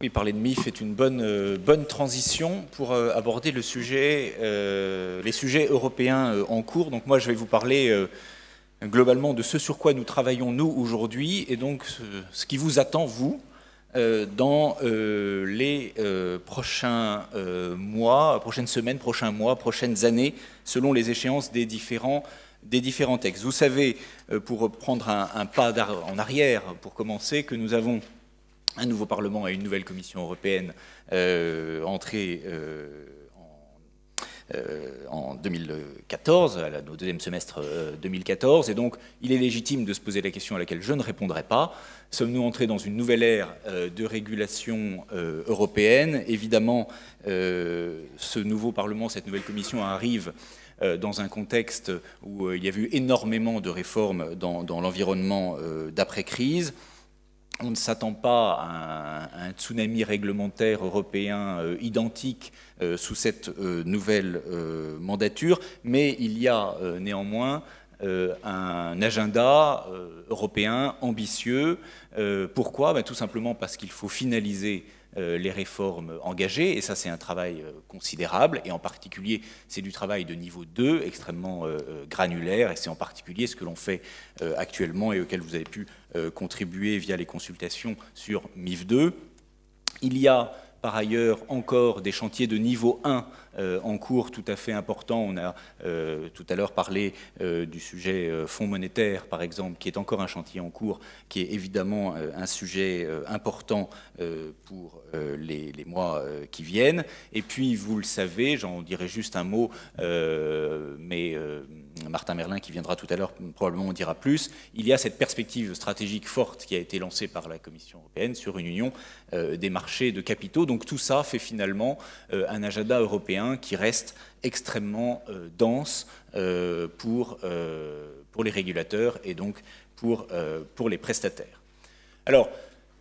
Oui, parler de MIF est une bonne transition pour aborder les sujets européens en cours. Donc moi, je vais vous parler globalement de ce sur quoi nous travaillons, nous, aujourd'hui, et donc ce qui vous attend, vous, dans les prochains mois, prochaines semaines, prochains mois, prochaines années, selon les échéances des différents textes. Vous savez, pour prendre un pas en arrière, pour commencer, que nous avons un nouveau Parlement et une nouvelle Commission européenne entrée en 2014, au deuxième semestre 2014, et donc il est légitime de se poser la question à laquelle je ne répondrai pas. Sommes-nous entrés dans une nouvelle ère de régulation européenne? Évidemment, ce nouveau Parlement, cette nouvelle Commission arrive dans un contexte où il y a eu énormément de réformes dans l'environnement d'après-crise. On ne s'attend pas à un tsunami réglementaire européen identique sous cette nouvelle mandature, mais il y a néanmoins un agenda européen ambitieux. Pourquoi? Tout simplement parce qu'il faut finaliser les réformes engagées, et ça c'est un travail considérable, et en particulier c'est du travail de niveau 2, extrêmement granulaire, et c'est en particulier ce que l'on fait actuellement et auquel vous avez pu contribuer via les consultations sur MIF 2. Il y a par ailleurs encore des chantiers de niveau 1 en cours tout à fait importants. On a tout à l'heure parlé du sujet Fonds monétaire, par exemple, qui est encore un chantier en cours, qui est évidemment un sujet important pour les mois qui viennent. Et puis, vous le savez, j'en dirai juste un mot, mais Martin Merlin, qui viendra tout à l'heure, probablement en dira plus. Il y a cette perspective stratégique forte qui a été lancée par la Commission européenne sur une union des marchés de capitaux. Donc tout ça fait finalement un agenda européen qui reste extrêmement dense pour les régulateurs et donc pour les prestataires. Alors,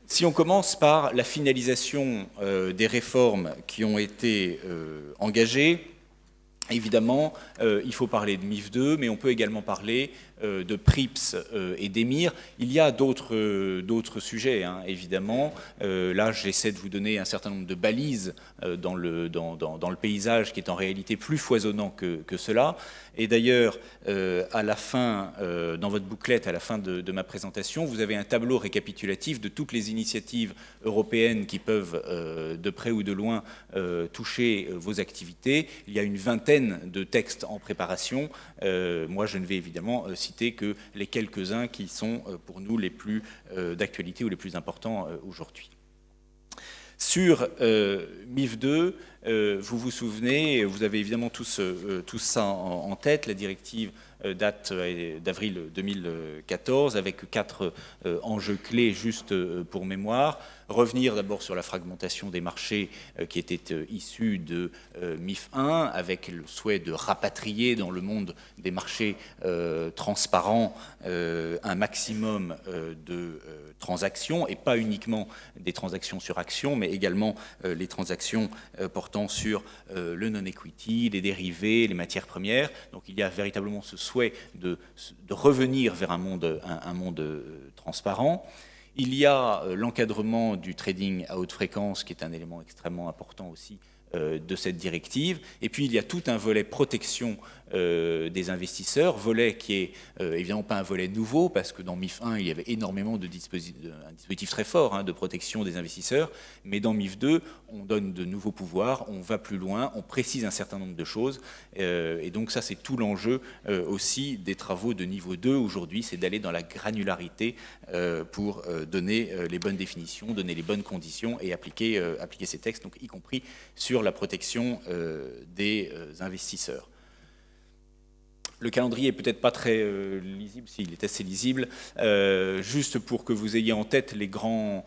si on commence par la finalisation des réformes qui ont été engagées, évidemment, il faut parler de MIF 2, mais on peut également parler de PRIPS et d'EMIR. Il y a d'autres sujets, hein, évidemment. Là, j'essaie de vous donner un certain nombre de balises dans le paysage qui est en réalité plus foisonnant que cela. Et d'ailleurs, à la fin, dans votre bouclette, à la fin de ma présentation, vous avez un tableau récapitulatif de toutes les initiatives européennes qui peuvent, de près ou de loin, toucher vos activités. Il y a une vingtaine de textes en préparation. Moi, je ne vais évidemment citer que les quelques-uns qui sont pour nous les plus d'actualité ou les plus importants aujourd'hui. Sur MIF 2, vous vous souvenez, vous avez évidemment tous ça en tête, la directive date d'avril 2014 avec 4 enjeux clés juste pour mémoire. Revenir d'abord sur la fragmentation des marchés qui était issue de MIF 1 avec le souhait de rapatrier dans le monde des marchés transparents un maximum de transactions et pas uniquement des transactions sur actions mais également les transactions portant sur le non-equity, les dérivés, les matières premières. Donc il y a véritablement ce souhait de revenir vers un monde transparent. Il y a l'encadrement du trading à haute fréquence, qui est un élément extrêmement important aussi de cette directive. Et puis il y a tout un volet protection des investisseurs, volet qui est évidemment pas un volet nouveau, parce que dans MIF 1, il y avait énormément un dispositif très fort hein, de protection des investisseurs, mais dans MIF 2, on donne de nouveaux pouvoirs, on va plus loin, on précise un certain nombre de choses, et donc ça c'est tout l'enjeu aussi des travaux de niveau 2 aujourd'hui, c'est d'aller dans la granularité pour donner les bonnes définitions, donner les bonnes conditions et appliquer ces textes, donc y compris sur la protection des investisseurs. Le calendrier est peut-être pas très lisible, s'il est assez lisible, juste pour que vous ayez en tête les grandes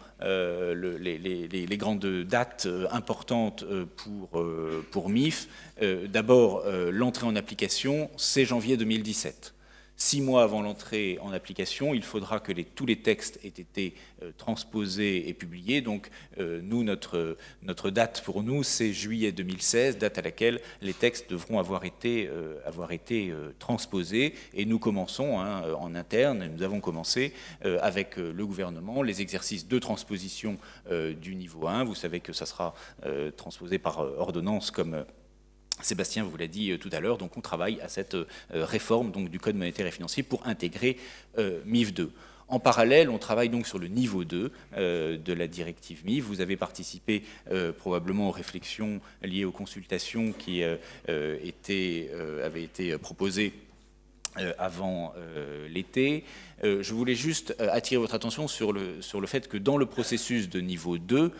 dates importantes pour MIF. D'abord, l'entrée en application, c'est janvier 2017. 6 mois avant l'entrée en application, il faudra que tous les textes aient été transposés et publiés. Donc, notre date pour nous, c'est juillet 2016, date à laquelle les textes devront avoir été transposés. Et nous commençons en interne, nous avons commencé avec le gouvernement les exercices de transposition du niveau 1. Vous savez que ça sera transposé par ordonnance comme Sébastien vous l'a dit tout à l'heure, donc on travaille à cette réforme donc, du Code monétaire et financier pour intégrer MIF 2. En parallèle, on travaille donc sur le niveau 2 de la directive MIF. Vous avez participé probablement aux réflexions liées aux consultations qui avaient été proposées avant l'été. Je voulais juste attirer votre attention sur le fait que dans le processus de niveau 2,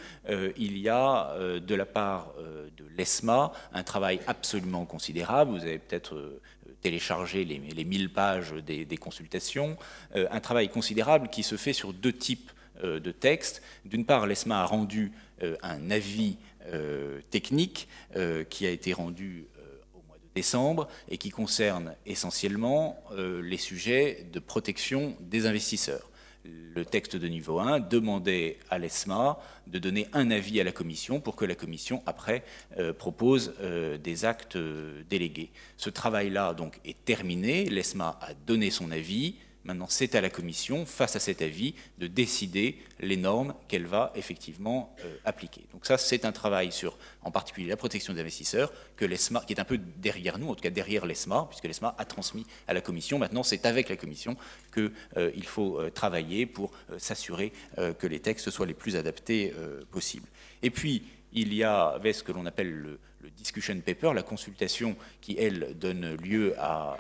il y a de la part de l'ESMA un travail absolument considérable. Vous avez peut-être téléchargé les 1000 pages des consultations. Un travail considérable qui se fait sur 2 types de textes. D'une part, l'ESMA a rendu un avis technique qui a été rendu décembre et qui concerne essentiellement les sujets de protection des investisseurs. Le texte de niveau 1 demandait à l'ESMA de donner un avis à la Commission pour que la Commission, après, propose des actes délégués. Ce travail-là donc est terminé, l'ESMA a donné son avis. Maintenant, c'est à la Commission, face à cet avis, de décider les normes qu'elle va effectivement appliquer. Donc ça, c'est un travail sur, en particulier, la protection des investisseurs, que l'ESMA, qui est un peu derrière nous, en tout cas derrière l'ESMA, puisque l'ESMA a transmis à la Commission. Maintenant, c'est avec la Commission qu'il faut travailler pour s'assurer que les textes soient les plus adaptés possibles. Et puis, il y avait ce que l'on appelle le discussion paper, la consultation qui, elle, donne lieu à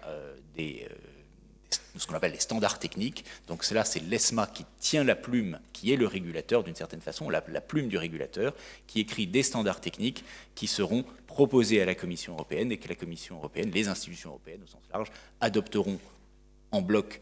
ce qu'on appelle les standards techniques. Donc cela, c'est l'ESMA qui tient la plume, qui est le régulateur d'une certaine façon, la plume du régulateur, qui écrit des standards techniques qui seront proposés à la Commission européenne et que la Commission européenne, les institutions européennes au sens large, adopteront en bloc,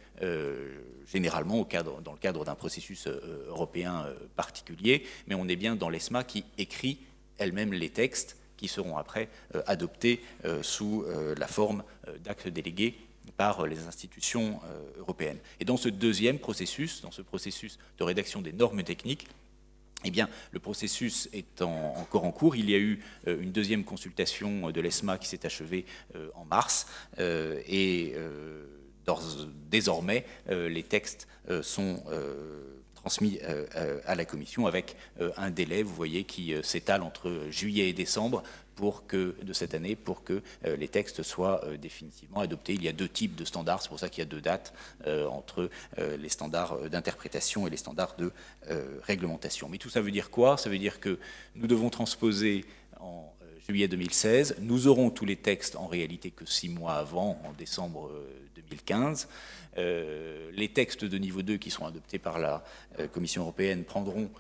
généralement dans le cadre d'un processus européen particulier, mais on est bien dans l'ESMA qui écrit elle-même les textes qui seront après adoptés sous la forme d'actes délégués par les institutions européennes. Et dans ce deuxième processus, dans ce processus de rédaction des normes techniques, eh bien, le processus est encore en cours. Il y a eu une deuxième consultation de l'ESMA qui s'est achevée en mars et désormais les textes sont transmis à la Commission avec un délai, vous voyez, qui s'étale entre juillet et décembre de cette année pour que les textes soient définitivement adoptés. Il y a 2 types de standards, c'est pour ça qu'il y a 2 dates entre les standards d'interprétation et les standards de réglementation. Mais tout ça veut dire quoi? Ça veut dire que nous devons transposer en juillet 2016. Nous aurons tous les textes en réalité que 6 mois avant, en décembre 2015. Les textes de niveau 2 qui seront adoptés par la Commission européenne prendront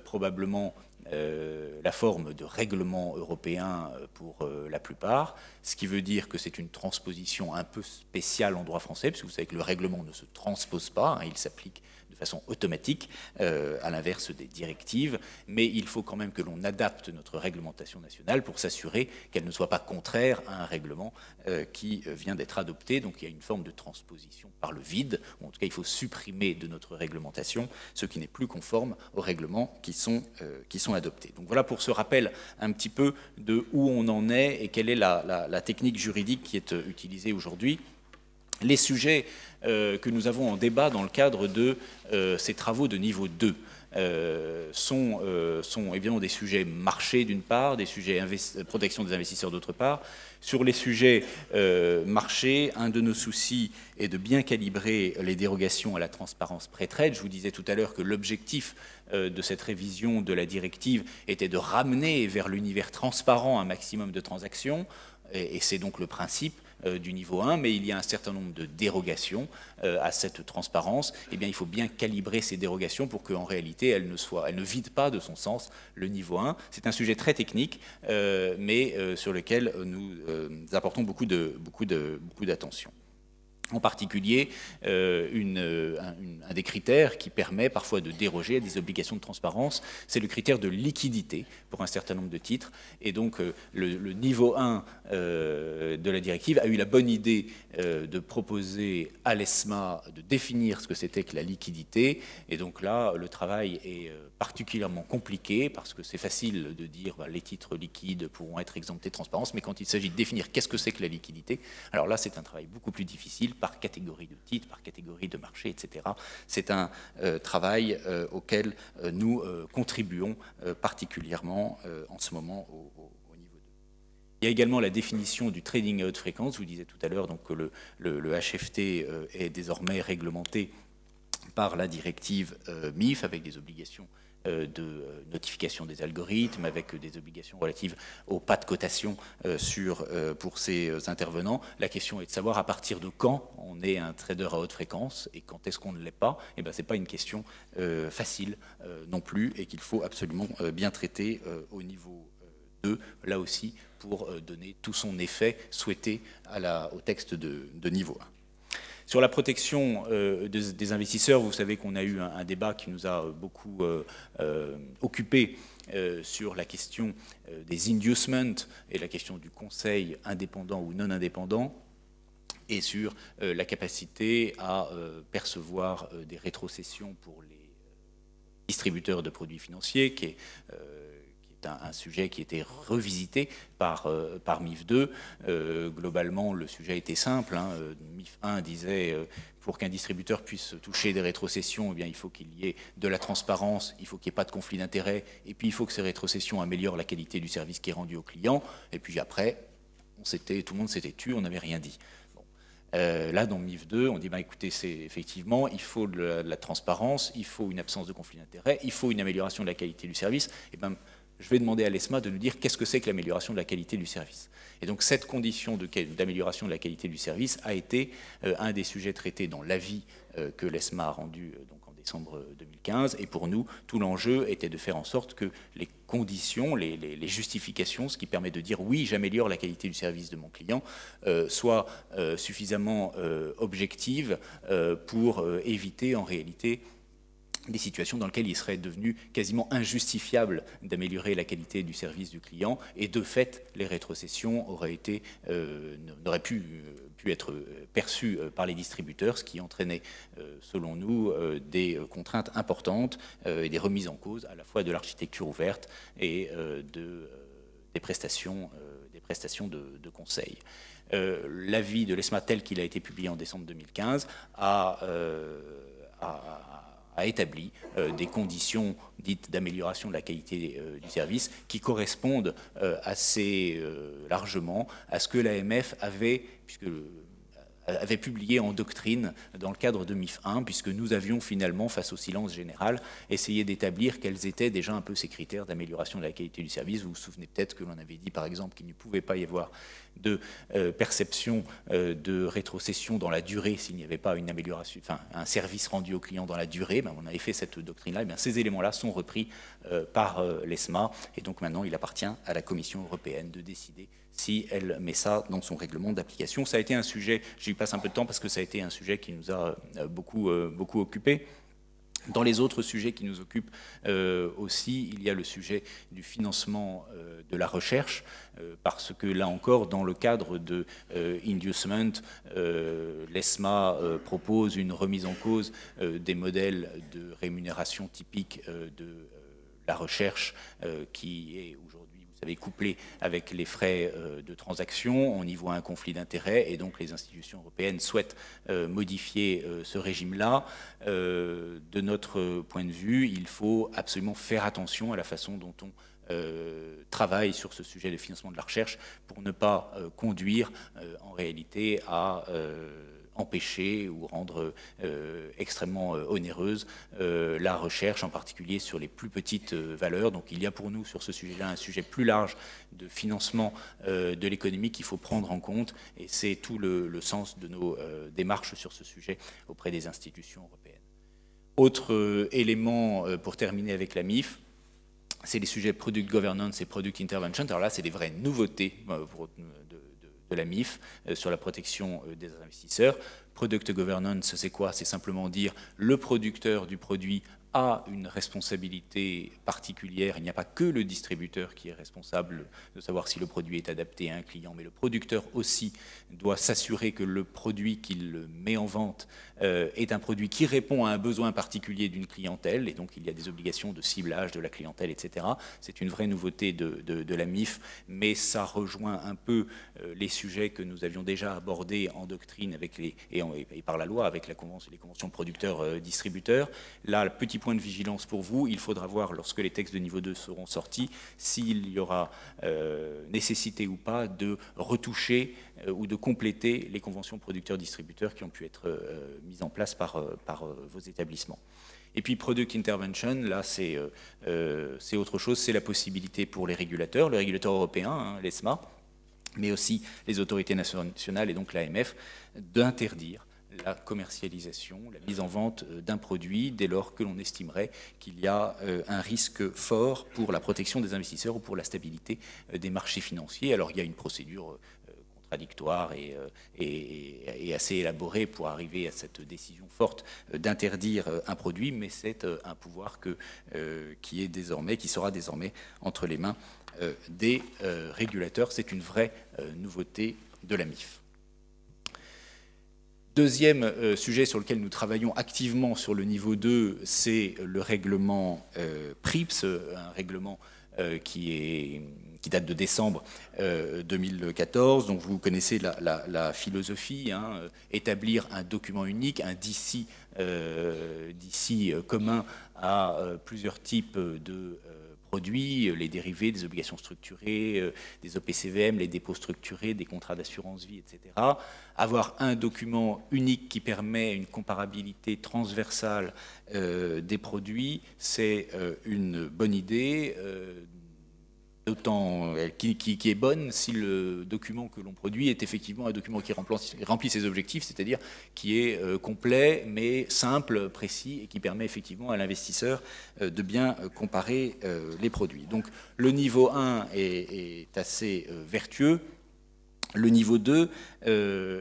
probablement la forme de règlement européen pour la plupart, ce qui veut dire que c'est une transposition un peu spéciale en droit français, puisque vous savez que le règlement ne se transpose pas, il s'applique de façon automatique, à l'inverse des directives, mais il faut quand même que l'on adapte notre réglementation nationale pour s'assurer qu'elle ne soit pas contraire à un règlement qui vient d'être adopté. Donc il y a une forme de transposition par le vide, ou en tout cas il faut supprimer de notre réglementation ce qui n'est plus conforme aux règlements qui sont adoptés. Donc voilà pour ce rappel un petit peu de où on en est et quelle est la technique juridique qui est utilisée aujourd'hui. Les sujets que nous avons en débat dans le cadre de ces travaux de niveau 2 sont évidemment des sujets marché d'une part, des sujets protection des investisseurs d'autre part. Sur les sujets marché, un de nos soucis est de bien calibrer les dérogations à la transparence pré-trade. Je vous disais tout à l'heure que l'objectif de cette révision de la directive était de ramener vers l'univers transparent un maximum de transactions, et c'est donc le principe du niveau 1, mais il y a un certain nombre de dérogations à cette transparence. Eh bien, il faut bien calibrer ces dérogations pour qu'en réalité, elles ne vident pas de son sens le niveau 1. C'est un sujet très technique, mais sur lequel nous apportons beaucoup d'attention. En particulier, un des critères qui permet parfois de déroger à des obligations de transparence, c'est le critère de liquidité pour un certain nombre de titres. Et donc, le niveau 1 de la directive a eu la bonne idée de proposer à l'ESMA de définir ce que c'était que la liquidité. Et donc là, le travail est particulièrement compliqué parce que c'est facile de dire les titres liquides pourront être exemptés de transparence, mais quand il s'agit de définir qu'est-ce que c'est que la liquidité, alors là, c'est un travail beaucoup plus difficile par catégorie de titres, par catégorie de marché, etc. C'est un travail auquel nous contribuons particulièrement en ce moment au niveau 2. Il y a également la définition du trading à haute fréquence. Je vous disais tout à l'heure que le HFT est désormais réglementé par la directive MIF avec des obligations de notification des algorithmes, avec des obligations relatives aux pas de cotation pour ces intervenants. La question est de savoir à partir de quand on est un trader à haute fréquence et quand est-ce qu'on ne l'est pas. Et bien, ce n'est pas une question facile non plus et qu'il faut absolument bien traiter au niveau 2, là aussi, pour donner tout son effet souhaité au texte de niveau 1. Sur la protection des investisseurs, vous savez qu'on a eu un débat qui nous a beaucoup occupé sur la question des inducements et la question du conseil indépendant ou non indépendant et sur la capacité à percevoir des rétrocessions pour les distributeurs de produits financiers, qui est un sujet qui était revisité par MIF 2. Globalement, le sujet était simple. MIF 1 disait pour qu'un distributeur puisse toucher des rétrocessions, eh bien, il faut qu'il y ait de la transparence, il faut qu'il n'y ait pas de conflit d'intérêts, et puis il faut que ces rétrocessions améliorent la qualité du service qui est rendu au client. Et puis après, tout le monde s'était tu, on n'avait rien dit. Là, dans MIF 2, on dit, écoutez, effectivement, il faut de la transparence, il faut une absence de conflit d'intérêts, il faut une amélioration de la qualité du service. Et je vais demander à l'ESMA de nous dire qu'est-ce que c'est que l'amélioration de la qualité du service. Et donc cette condition d'amélioration de la qualité du service a été un des sujets traités dans l'avis que l'ESMA a rendu en décembre 2015. Et pour nous, tout l'enjeu était de faire en sorte que les conditions, les justifications, ce qui permet de dire oui, j'améliore la qualité du service de mon client, soient suffisamment objectives pour éviter en réalité des situations dans lesquelles il serait devenu quasiment injustifiable d'améliorer la qualité du service du client et de fait les rétrocessions n'auraient pu être perçues par les distributeurs, ce qui entraînait selon nous des contraintes importantes et des remises en cause à la fois de l'architecture ouverte et des prestations de conseil. L'avis de l'ESMA tel qu'il a été publié en décembre 2015 a établi des conditions dites d'amélioration de la qualité du service qui correspondent assez largement à ce que l'AMF avait publié en doctrine dans le cadre de MIF 1, puisque nous avions finalement, face au silence général, essayé d'établir quels étaient déjà un peu ces critères d'amélioration de la qualité du service. Vous vous souvenez peut-être que l'on avait dit, par exemple, qu'il ne pouvait pas y avoir de perception de rétrocession dans la durée s'il n'y avait pas une amélioration, un service rendu au client dans la durée. On avait fait cette doctrine-là. Et ces éléments-là sont repris par l'ESMA. Et donc maintenant, il appartient à la Commission européenne de décider si elle met ça dans son règlement d'application. Ça a été un sujet, j'y passe un peu de temps parce que ça a été un sujet qui nous a beaucoup occupés. Dans les autres sujets qui nous occupent aussi, il y a le sujet du financement de la recherche, parce que là encore, dans le cadre de inducement, l'ESMA propose une remise en cause des modèles de rémunération typiques de la recherche qui est aujourd'hui couplé avec les frais de transaction. On y voit un conflit d'intérêts et donc les institutions européennes souhaitent modifier ce régime-là. De notre point de vue, il faut absolument faire attention à la façon dont on travaille sur ce sujet de financement de la recherche pour ne pas conduire en réalité à empêcher ou rendre extrêmement onéreuse la recherche, en particulier sur les plus petites valeurs. Donc il y a pour nous sur ce sujet-là un sujet plus large de financement de l'économie qu'il faut prendre en compte, et c'est tout le sens de nos démarches sur ce sujet auprès des institutions européennes. Autre élément pour terminer avec la MIF, c'est les sujets Product Governance et Product Intervention. Alors là, c'est des vraies nouveautés de de la MIF sur la protection des investisseurs. Product governance, c'est quoi? C'est simplement dire le producteur du produit a une responsabilité particulière. Il n'y a pas que le distributeur qui est responsable de savoir si le produit est adapté à un client, mais le producteur aussi doit s'assurer que le produit qu'il met en vente est un produit qui répond à un besoin particulier d'une clientèle, et donc il y a des obligations de ciblage de la clientèle, etc. C'est une vraie nouveauté de la MIF, mais ça rejoint un peu les sujets que nous avions déjà abordés en doctrine avec et par la loi avec les conventions producteurs-distributeurs. Là, le petit point de vigilance pour vous, il faudra voir lorsque les textes de niveau 2 seront sortis s'il y aura nécessité ou pas de retoucher ou de compléter les conventions producteurs-distributeurs qui ont pu être mises en place par vos établissements. Et puis Product Intervention, là c'est autre chose, c'est la possibilité pour les régulateurs, le régulateur européen, hein, l'ESMA, mais aussi les autorités nationales et donc l'AMF, d'interdire la commercialisation, la mise en vente d'un produit dès lors que l'on estimerait qu'il y a un risque fort pour la protection des investisseurs ou pour la stabilité des marchés financiers. Alors il y a une procédure contradictoire et assez élaborée pour arriver à cette décision forte d'interdire un produit, mais c'est un pouvoir qui sera désormais entre les mains des régulateurs. C'est une vraie nouveauté de la MIF. Deuxième sujet sur lequel nous travaillons activement sur le niveau 2, c'est le règlement PRIPS, un règlement qui date de décembre 2014. Donc vous connaissez la philosophie, hein, établir un document unique, un DC commun à plusieurs types de produits, les dérivés, des obligations structurées, des OPCVM, les dépôts structurés, des contrats d'assurance vie, etc. Avoir un document unique qui permet une comparabilité transversale des produits, c'est une bonne idée, d'autant qui est bonne si le document que l'on produit est effectivement un document qui remplit ses objectifs, c'est-à-dire qui est complet, mais simple, précis, et qui permet effectivement à l'investisseur de bien comparer les produits. Donc le niveau 1 est assez vertueux. Le niveau 2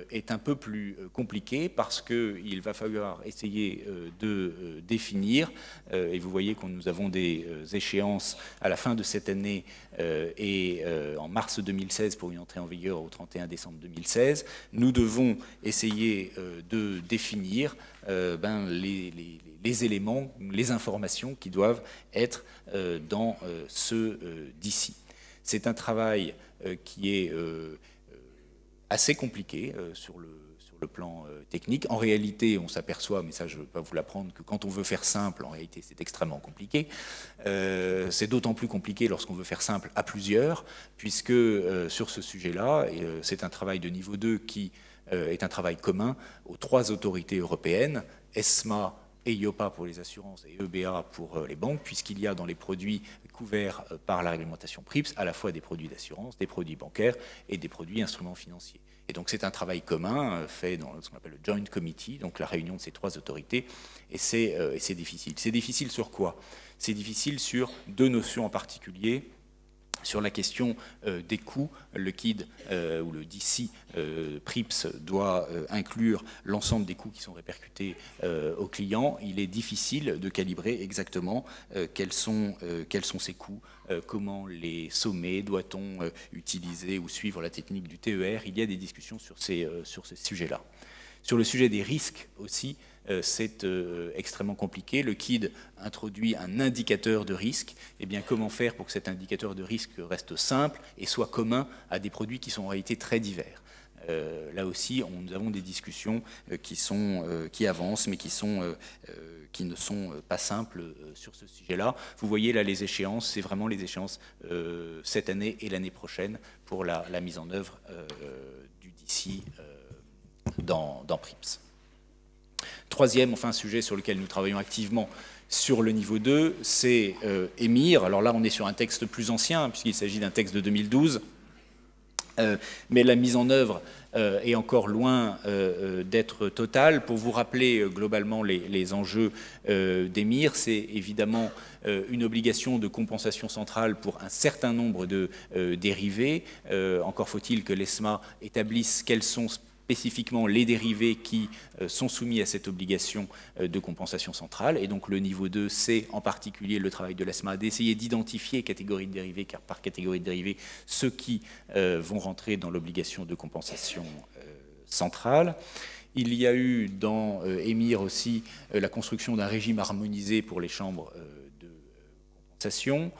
est un peu plus compliqué parce qu'il va falloir essayer de définir, et vous voyez que nous avons des échéances à la fin de cette année et en mars 2016 pour une entrée en vigueur au 31 décembre 2016, nous devons essayer de définir les éléments, les informations qui doivent être dans ce d'ici. C'est un travail qui est assez compliqué sur le plan technique. En réalité, on s'aperçoit, mais ça je ne veux pas vous l'apprendre, que quand on veut faire simple, en réalité c'est extrêmement compliqué. C'est d'autant plus compliqué lorsqu'on veut faire simple à plusieurs, puisque sur ce sujet-là, c'est un travail de niveau 2 qui est un travail commun aux 3 autorités européennes, ESMA, EIOPA pour les assurances et EBA pour les banques, puisqu'il y a dans les produits couverts par la réglementation PRIPS à la fois des produits d'assurance, des produits bancaires et des produits instruments financiers. Et donc c'est un travail commun fait dans ce qu'on appelle le Joint Committee, donc la réunion de ces 3 autorités, et c'est difficile. C'est difficile sur quoi? C'est difficile sur 2 notions en particulier. Sur la question des coûts, le KID ou le DC PRIPS doit inclure l'ensemble des coûts qui sont répercutés aux clients. Il est difficile de calibrer exactement quels sont ces coûts, comment les sommer, doit-on utiliser ou suivre la technique du TER. Il y a des discussions sur ces sujets-là. Sur le sujet des risques aussi, c'est extrêmement compliqué. Le KID introduit un indicateur de risque. Eh bien, comment faire pour que cet indicateur de risque reste simple et soit commun à des produits qui sont en réalité très divers? Là aussi, nous avons des discussions qui avancent, mais qui ne sont pas simples sur ce sujet-là. Vous voyez là les échéances, c'est vraiment les échéances cette année et l'année prochaine pour la mise en œuvre du DC dans PRIPS. Troisième, sujet sur lequel nous travaillons activement sur le niveau 2, c'est EMIR. Alors là, on est sur un texte plus ancien, puisqu'il s'agit d'un texte de 2012. Mais la mise en œuvre est encore loin d'être totale. Pour vous rappeler globalement les enjeux d'EMIR, c'est évidemment une obligation de compensation centrale pour un certain nombre de dérivés. Encore faut-il que l'ESMA établisse quels sont spécifiquement les dérivés qui sont soumis à cette obligation de compensation centrale. Et donc le niveau 2, c'est en particulier le travail de l'ESMA d'essayer d'identifier catégorie de dérivés, car par catégorie de dérivés, ceux qui vont rentrer dans l'obligation de compensation centrale. Il y a eu dans EMIR aussi la construction d'un régime harmonisé pour les chambres de compensation.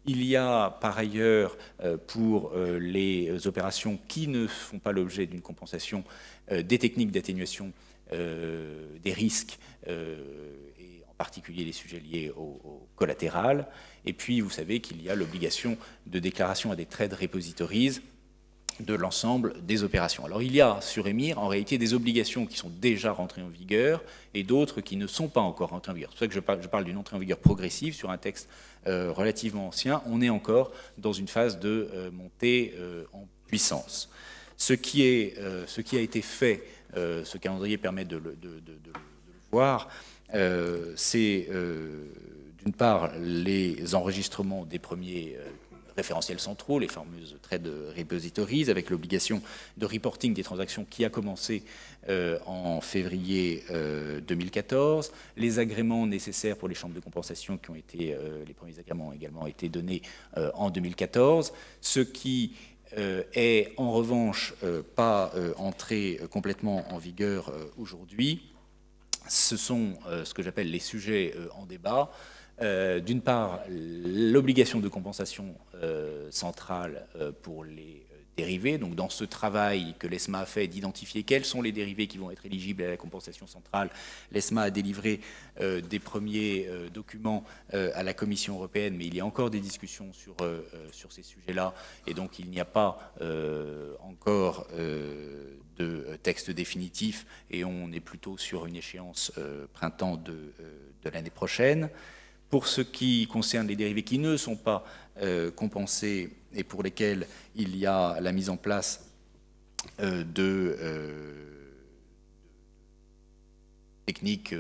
Il y a par ailleurs, pour les opérations qui ne font pas l'objet d'une compensation, des techniques d'atténuation des risques, et en particulier les sujets liés au collatéral. Et puis, vous savez qu'il y a l'obligation de déclaration à des trade repositories de l'ensemble des opérations. Alors il y a sur EMIR en réalité des obligations qui sont déjà rentrées en vigueur et d'autres qui ne sont pas encore rentrées en vigueur. C'est pour ça que je parle d'une entrée en vigueur progressive sur un texte relativement ancien. On est encore dans une phase de montée en puissance. Ce qui a été fait, ce calendrier permet de le voir, c'est d'une part les enregistrements des premiers référentiels centraux, les fameuses trade repositories, avec l'obligation de reporting des transactions qui a commencé en février 2014, les agréments nécessaires pour les chambres de compensation qui ont été, les premiers agréments ont également été donnés en 2014, ce qui est en revanche pas entré complètement en vigueur aujourd'hui. Ce sont ce que j'appelle les sujets en débat. D'une part, l'obligation de compensation centrale pour les dérivés. Donc, dans ce travail que l'ESMA a fait d'identifier quels sont les dérivés qui vont être éligibles à la compensation centrale, l'ESMA a délivré des premiers documents à la Commission européenne, mais il y a encore des discussions sur ces sujets-là, et donc il n'y a pas encore de texte définitif, et on est plutôt sur une échéance printemps de l'année prochaine. Pour ce qui concerne les dérivés qui ne sont pas compensés et pour lesquels il y a la mise en place de techniques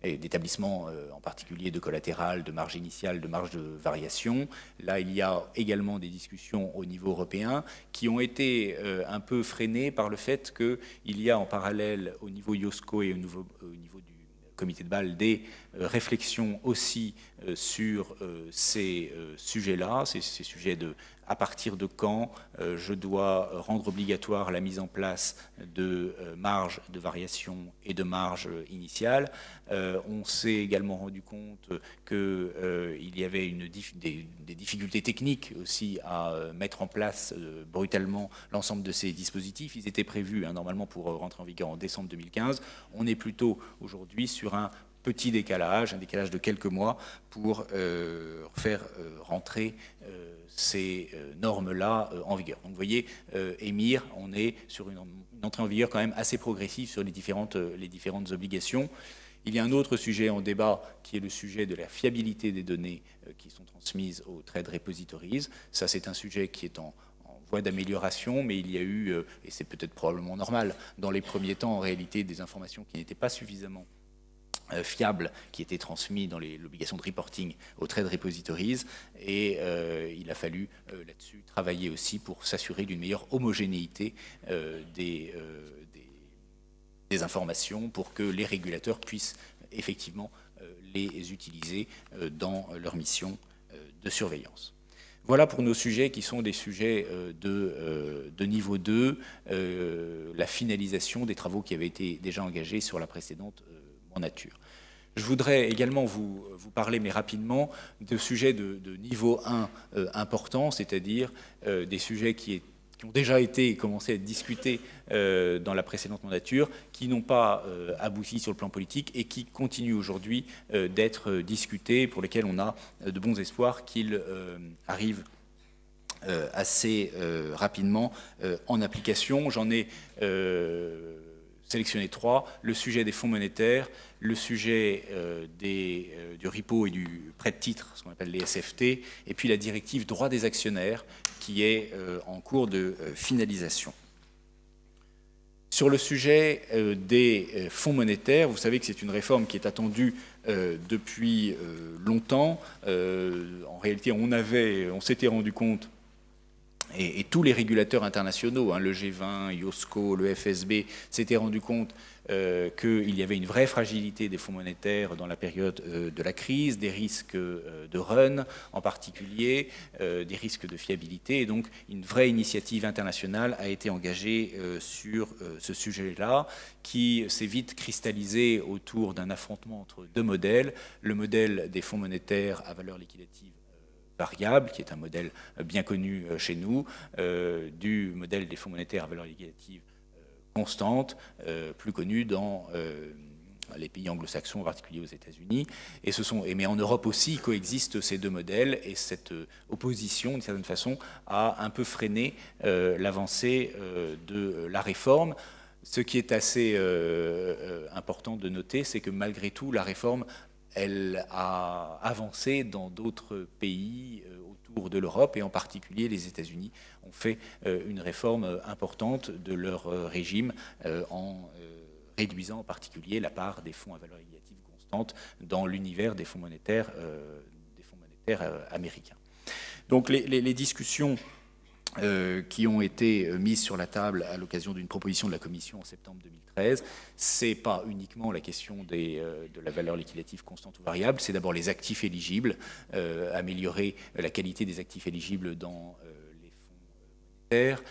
d'établissement, en particulier de collatéral, de marge initiale, de marge de variation. Là, il y a également des discussions au niveau européen qui ont été un peu freinées par le fait qu'il y a en parallèle au niveau IOSCO et au niveau du comité de Bâle des réflexions aussi sur ces sujets-là, ces sujets de à partir de quand je dois rendre obligatoire la mise en place de marge de variation et de marge initiale. On s'est également rendu compte qu'il y avait des difficultés techniques aussi à mettre en place brutalement l'ensemble de ces dispositifs. Ils étaient prévus normalement pour rentrer en vigueur en décembre 2015. On est plutôt aujourd'hui sur un petit décalage, un décalage de quelques mois pour faire rentrer ces normes-là en vigueur. Donc vous voyez, EMIR, on est sur une entrée en vigueur quand même assez progressive sur les différentes obligations. Il y a un autre sujet en débat qui est le sujet de la fiabilité des données qui sont transmises aux trade repositories. Ça, c'est un sujet qui est en voie d'amélioration, mais il y a eu, et c'est peut-être probablement normal, dans les premiers temps, en réalité, des informations qui n'étaient pas suffisamment fiables qui étaient transmis dans l'obligation de reporting aux trade repositories, et il a fallu là-dessus travailler aussi pour s'assurer d'une meilleure homogénéité des informations pour que les régulateurs puissent effectivement les utiliser dans leur mission de surveillance. Voilà pour nos sujets qui sont des sujets de niveau 2, la finalisation des travaux qui avaient été déjà engagés sur la précédente nature. Je voudrais également vous parler, mais rapidement, de sujets de niveau 1 importants, c'est-à-dire des sujets qui ont déjà été commencé à être discutés dans la précédente mandature, qui n'ont pas abouti sur le plan politique et qui continuent aujourd'hui d'être discutés, pour lesquels on a de bons espoirs qu'ils arrivent assez rapidement en application. J'en ai sélectionné 3, le sujet des fonds monétaires, le sujet du repo et du prêt de titres, ce qu'on appelle les SFT, et puis la directive droit des actionnaires qui est en cours de finalisation. Sur le sujet des fonds monétaires, vous savez que c'est une réforme qui est attendue depuis longtemps. En réalité, on s'était rendu compte, et tous les régulateurs internationaux, le G20, IOSCO, le FSB, s'étaient rendus compte qu'il y avait une vraie fragilité des fonds monétaires dans la période de la crise, des risques de run en particulier, des risques de fiabilité. Et donc, une vraie initiative internationale a été engagée sur ce sujet-là, qui s'est vite cristallisé autour d'un affrontement entre deux modèles. Le modèle des fonds monétaires à valeur liquidative variable, qui est un modèle bien connu chez nous, du modèle des fonds monétaires à valeur liquidative constante, plus connu dans les pays anglo-saxons, en particulier aux États-Unis. Mais en Europe aussi coexistent ces deux modèles, et cette opposition, d'une certaine façon, a un peu freiné l'avancée de la réforme. Ce qui est assez important de noter, c'est que malgré tout, la réforme, elle a avancé dans d'autres pays autour de l'Europe, et en particulier les États-Unis ont fait une réforme importante de leur régime en réduisant en particulier la part des fonds à valeur liquidative constante dans l'univers des fonds monétaires américains. Donc les discussions qui ont été mises sur la table à l'occasion d'une proposition de la Commission en septembre 2013, c'est pas uniquement la question de la valeur liquidative constante ou variable, c'est d'abord les actifs éligibles, améliorer la qualité des actifs éligibles dans les fonds monétaires,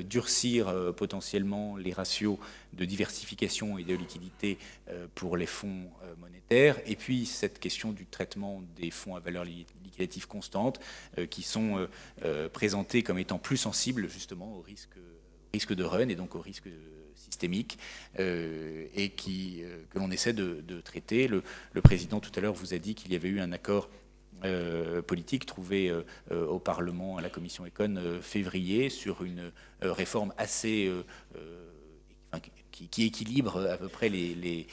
durcir potentiellement les ratios de diversification et de liquidité pour les fonds monétaires, et puis cette question du traitement des fonds à valeur liquidative constante qui sont présentés comme étant plus sensibles justement au risque de run et donc au risque systémique, et que l'on essaie de traiter. Le président tout à l'heure vous a dit qu'il y avait eu un accord politique trouvé au Parlement, à la commission Econ, février, sur une réforme assez qui équilibre à peu près les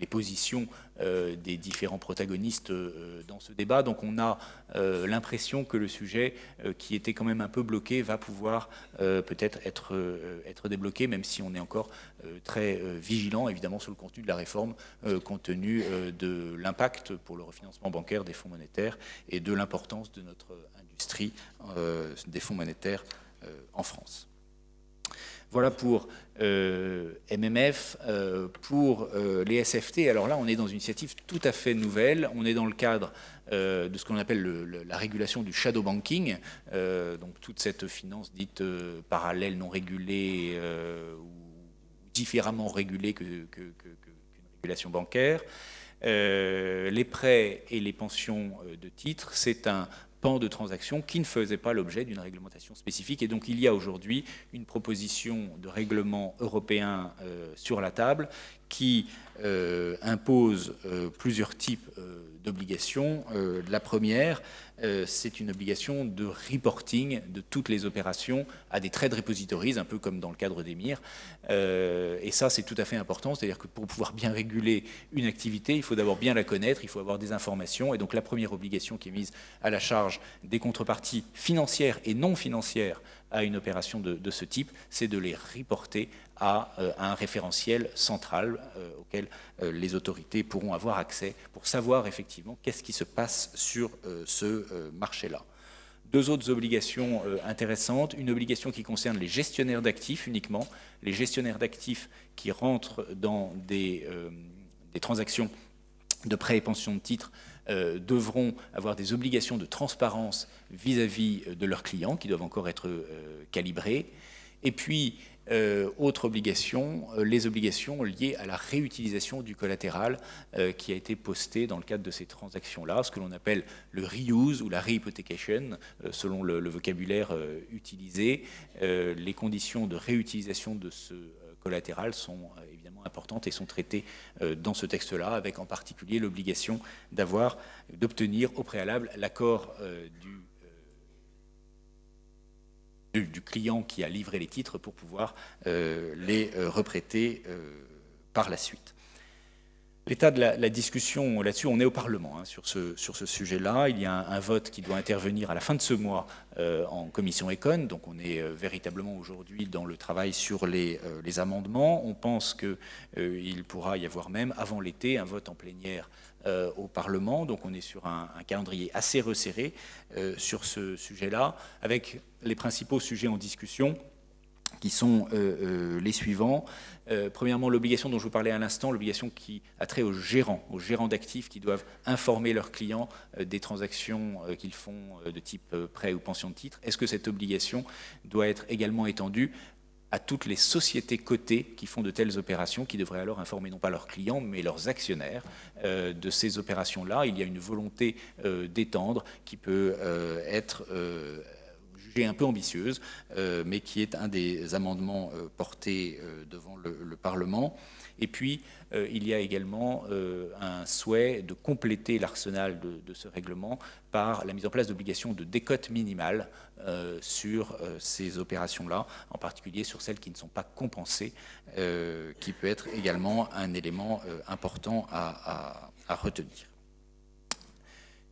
positions des différents protagonistes dans ce débat. Donc on a l'impression que le sujet qui était quand même un peu bloqué va pouvoir peut-être être débloqué, même si on est encore très vigilant évidemment sur le contenu de la réforme, compte tenu de l'impact pour le refinancement bancaire des fonds monétaires et de l'importance de notre industrie des fonds monétaires en France. Voilà pour MMF. Pour les SFT, alors là, on est dans une initiative tout à fait nouvelle. On est dans le cadre de ce qu'on appelle la régulation du shadow banking, donc toute cette finance dite parallèle, non régulée ou différemment régulée qu'une régulation bancaire. Les prêts et les pensions de titres, c'est un de transactions qui ne faisaient pas l'objet d'une réglementation spécifique. Et donc il y a aujourd'hui une proposition de règlement européen sur la table qui impose plusieurs types d'obligations. La première, c'est une obligation de reporting de toutes les opérations à des trade repositories, un peu comme dans le cadre d'EMIR. Et ça, c'est tout à fait important. C'est-à-dire que pour pouvoir bien réguler une activité, il faut d'abord bien la connaître, il faut avoir des informations. Et donc la première obligation qui est mise à la charge des contreparties financières et non financières à une opération de ce type, c'est de les reporter à un référentiel central auquel les autorités pourront avoir accès pour savoir effectivement qu'est-ce qui se passe sur ce marché-là. Deux autres obligations intéressantes. Une obligation qui concerne les gestionnaires d'actifs uniquement. Les gestionnaires d'actifs qui rentrent dans des transactions de prêts et pensions de titres devront avoir des obligations de transparence vis-à-vis de leurs clients qui doivent encore être calibrées. Et puis, autre obligation, les obligations liées à la réutilisation du collatéral qui a été posté dans le cadre de ces transactions-là, ce que l'on appelle le reuse ou la rehypothecation, selon le vocabulaire utilisé. Les conditions de réutilisation de ce collatéral sont évidemment importantes et sont traitées dans ce texte-là, avec en particulier l'obligation d'obtenir au préalable l'accord du client qui a livré les titres pour pouvoir les reprêter par la suite. L'état de la discussion là-dessus, on est au Parlement hein, sur ce sujet-là. Il y a un vote qui doit intervenir à la fin de ce mois en commission Econ. Donc on est véritablement aujourd'hui dans le travail sur les amendements. On pense qu'il pourra y avoir même avant l'été un vote en plénière au Parlement. Donc on est sur un calendrier assez resserré sur ce sujet-là, avec les principaux sujets en discussion qui sont les suivants. Premièrement, l'obligation dont je vous parlais à l'instant, l'obligation qui a trait aux gérants d'actifs qui doivent informer leurs clients des transactions qu'ils font de type prêt ou pension de titre. Est-ce que cette obligation doit être également étendue à toutes les sociétés cotées qui font de telles opérations, qui devraient alors informer non pas leurs clients, mais leurs actionnaires de ces opérations-là? Il y a une volonté d'étendre qui peut être un peu ambitieuse, mais qui est un des amendements portés devant le Parlement. Et puis, il y a également un souhait de compléter l'arsenal de ce règlement par la mise en place d'obligations de décote minimale sur ces opérations-là, en particulier sur celles qui ne sont pas compensées, qui peut être également un élément important à retenir.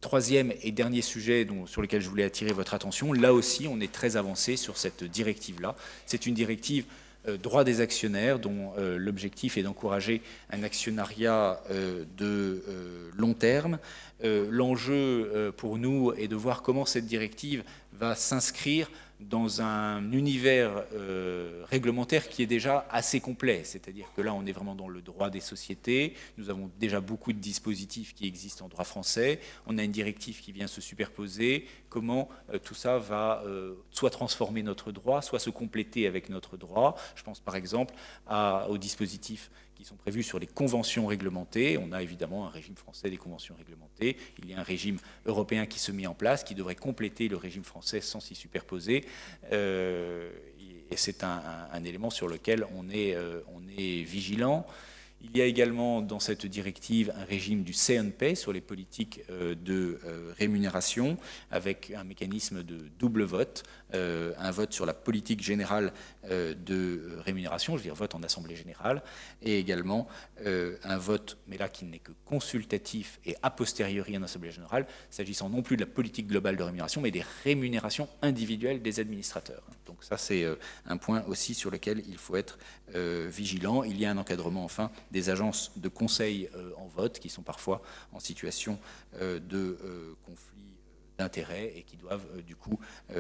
Troisième et dernier sujet sur lequel je voulais attirer votre attention, là aussi on est très avancé sur cette directive-là. C'est une directive droit des actionnaires dont l'objectif est d'encourager un actionnariat de long terme. L'enjeu pour nous est de voir comment cette directive va s'inscrire dans un univers réglementaire qui est déjà assez complet. C'est-à-dire que là, on est vraiment dans le droit des sociétés. Nous avons déjà beaucoup de dispositifs qui existent en droit français. On a une directive qui vient se superposer. Comment tout ça va soit transformer notre droit, soit se compléter avec notre droit. Je pense par exemple aux dispositifs qui sont prévus sur les conventions réglementées. On a évidemment un régime français des conventions réglementées. Il y a un régime européen qui se met en place, qui devrait compléter le régime français sans s'y superposer. Et c'est un élément sur lequel on est vigilant. Il y a également dans cette directive un régime du say on pay sur les politiques de rémunération, avec un mécanisme de double vote, un vote sur la politique générale de rémunération, je veux dire vote en assemblée générale, et également un vote, mais là qui n'est que consultatif et a posteriori en assemblée générale, s'agissant non plus de la politique globale de rémunération, mais des rémunérations individuelles des administrateurs. Donc ça c'est un point aussi sur lequel il faut être vigilant. Il y a un encadrement enfin des agences de conseil en vote qui sont parfois en situation de conflit d'intérêts et qui doivent du coup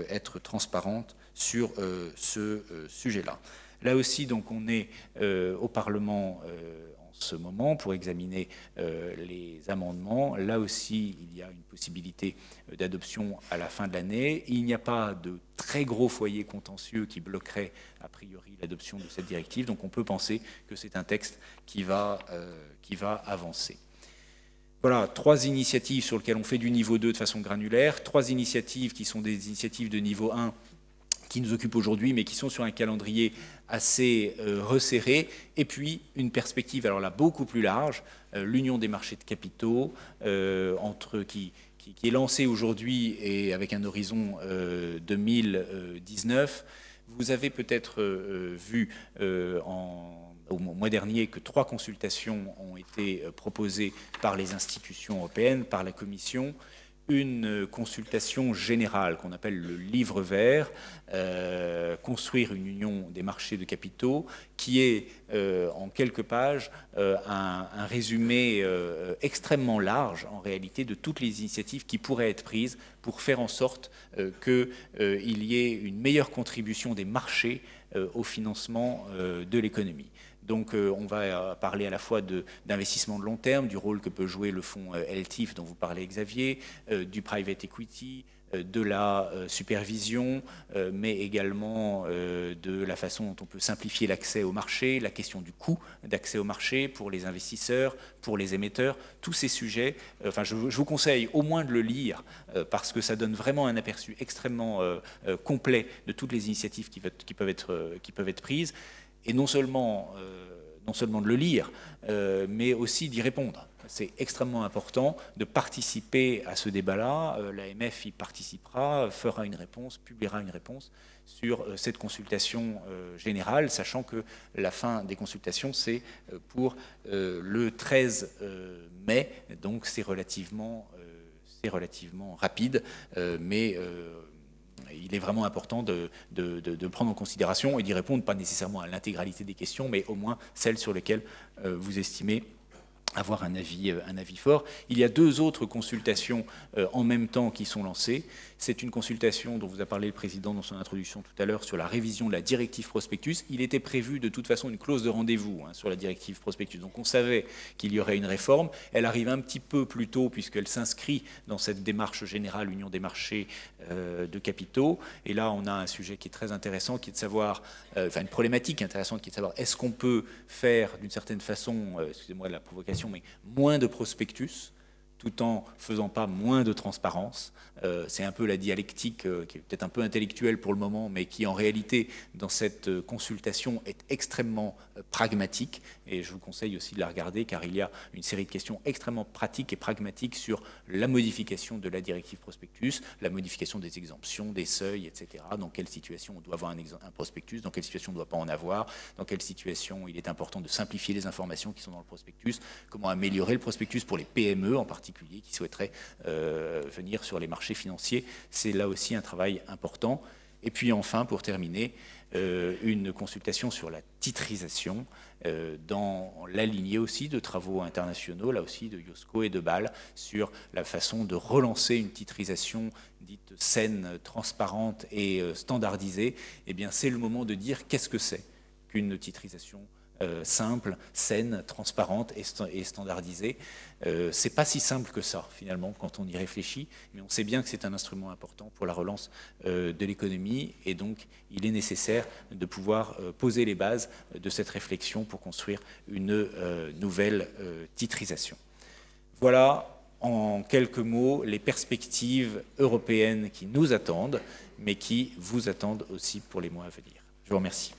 être transparentes sur ce sujet-là. Là aussi, donc, on est au Parlement en ce moment pour examiner les amendements. Là aussi, il y a une possibilité d'adoption à la fin de l'année. Il n'y a pas de très gros foyers contentieux qui bloqueraient a priori l'adoption de cette directive. Donc on peut penser que c'est un texte qui va avancer. Voilà, 3 initiatives sur lesquelles on fait du niveau 2 de façon granulaire, 3 initiatives qui sont des initiatives de niveau 1 qui nous occupent aujourd'hui, mais qui sont sur un calendrier assez resserré, et puis une perspective, alors là, beaucoup plus large, l'union des marchés de capitaux, qui est lancée aujourd'hui et avec un horizon 2019. Vous avez peut-être vu au mois dernier que 3 consultations ont été proposées par les institutions européennes, par la Commission. Une consultation générale qu'on appelle le livre vert, construire une union des marchés de capitaux, qui est en quelques pages un résumé extrêmement large en réalité de toutes les initiatives qui pourraient être prises pour faire en sorte qu'il y ait une meilleure contribution des marchés au financement de l'économie. Donc on va parler à la fois d'investissement de long terme, du rôle que peut jouer le fonds LTIF dont vous parlez Xavier, du private equity, de la supervision, mais également de la façon dont on peut simplifier l'accès au marché, la question du coût d'accès au marché pour les investisseurs, pour les émetteurs, tous ces sujets. Enfin, je vous conseille au moins de le lire parce que ça donne vraiment un aperçu extrêmement complet de toutes les initiatives qui peuvent être prises. Et non seulement non seulement de le lire, mais aussi d'y répondre. C'est extrêmement important de participer à ce débat-là. L'AMF y participera, fera une réponse, publiera une réponse sur cette consultation générale, sachant que la fin des consultations, c'est pour le 13 mai, donc c'est relativement rapide, mais il est vraiment important de prendre en considération et d'y répondre, pas nécessairement à l'intégralité des questions, mais au moins celles sur lesquelles vous estimez avoir un avis fort. Il y a 2 autres consultations en même temps qui sont lancées. C'est une consultation dont vous a parlé le Président dans son introduction tout à l'heure sur la révision de la directive prospectus. Il était prévu de toute façon une clause de rendez-vous sur la directive prospectus. Donc on savait qu'il y aurait une réforme. Elle arrive un petit peu plus tôt puisqu'elle s'inscrit dans cette démarche générale Union des marchés de capitaux. Et là, on a un sujet qui est très intéressant, qui est de savoir, une problématique intéressante qui est de savoir est-ce qu'on peut faire d'une certaine façon, excusez-moi de la provocation, mais moins de prospectus, tout en faisant pas moins de transparence. C'est un peu la dialectique qui est peut-être un peu intellectuelle pour le moment, mais qui en réalité, dans cette consultation, est extrêmement pragmatique. Et je vous conseille aussi de la regarder, car il y a une série de questions extrêmement pratiques et pragmatiques sur la modification de la directive prospectus, la modification des exemptions, des seuils, etc. Dans quelle situation on doit avoir un prospectus, dans quelle situation on ne doit pas en avoir, dans quelle situation il est important de simplifier les informations qui sont dans le prospectus, comment améliorer le prospectus pour les PME en particulier, qui souhaiteraient venir sur les marchés financiers. C'est là aussi un travail important. Et puis enfin, pour terminer, une consultation sur la titrisation dans la lignée aussi de travaux internationaux, là aussi de IOSCO et de Bâle, sur la façon de relancer une titrisation dite saine, transparente et standardisée. Eh bien, c'est le moment de dire qu'est-ce que c'est qu'une titrisation simple, saine, transparente et standardisée. C'est pas si simple que ça, finalement, quand on y réfléchit, mais on sait bien que c'est un instrument important pour la relance de l'économie, et donc il est nécessaire de pouvoir poser les bases de cette réflexion pour construire une nouvelle titrisation. Voilà, en quelques mots, les perspectives européennes qui nous attendent, mais qui vous attendent aussi pour les mois à venir. Je vous remercie.